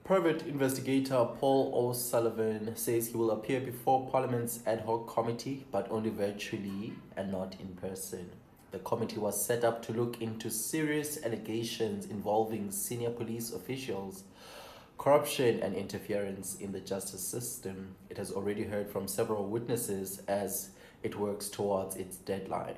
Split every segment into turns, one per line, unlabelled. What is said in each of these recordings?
Private investigator Paul O'Sullivan says he will appear before Parliament's ad hoc committee, but only virtually and not in person. The committee was set up to look into serious allegations involving senior police officials, corruption and interference in the justice system. It has already heard from several witnesses as it works towards its deadline.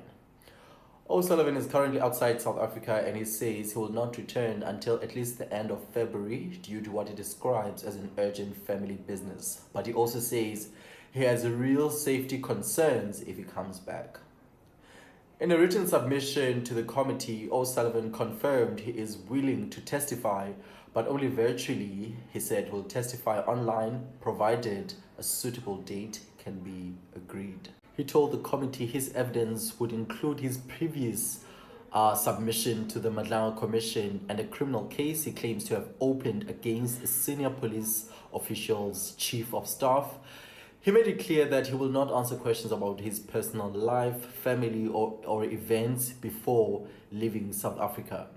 O'Sullivan is currently outside South Africa and he says he will not return until at least the end of February due to what he describes as an urgent family business. But he also says he has real safety concerns if he comes back. In a written submission to the committee, O'Sullivan confirmed he is willing to testify, but only virtually. He said he will testify online provided a suitable date can be agreed. He told the committee his evidence would include his previous submission to the Nhlanhla Commission and a criminal case he claims to have opened against a senior police official's chief of staff. He made it clear that he will not answer questions about his personal life, family, or events before leaving South Africa.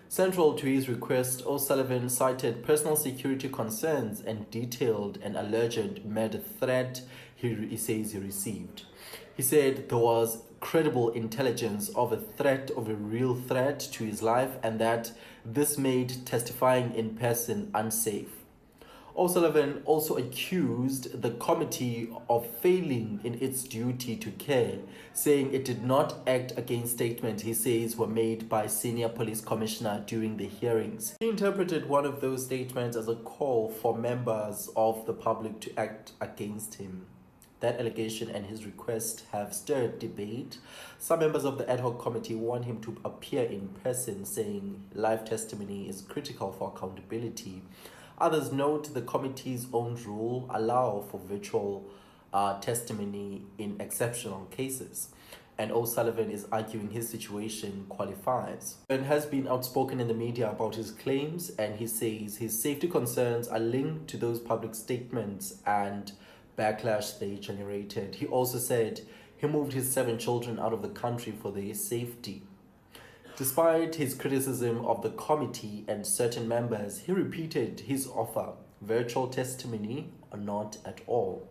Central to his request, O'Sullivan cited personal security concerns and detailed an alleged murder threat he says he received. He said there was credible intelligence of a real threat to his life and that this made testifying in person unsafe. O'Sullivan also accused the committee of failing in its duty to care, saying it did not act against statements he says were made by senior police commissioner during the hearings. He interpreted one of those statements as a call for members of the public to act against him. That allegation and his request have stirred debate. Some members of the ad hoc committee want him to appear in person, saying live testimony is critical for accountability. Others note the committee's own rule allow for virtual testimony in exceptional cases, and O'Sullivan is arguing his situation qualifies. And has been outspoken in the media about his claims, and he says his safety concerns are linked to those public statements and backlash they generated. He also said he moved his 7 children out of the country for their safety. Despite his criticism of the committee and certain members, he repeated his offer, virtual testimony or not at all.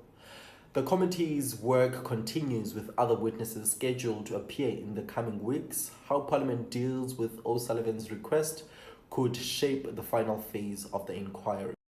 The committee's work continues with other witnesses scheduled to appear in the coming weeks. How Parliament deals with O'Sullivan's request could shape the final phase of the inquiry.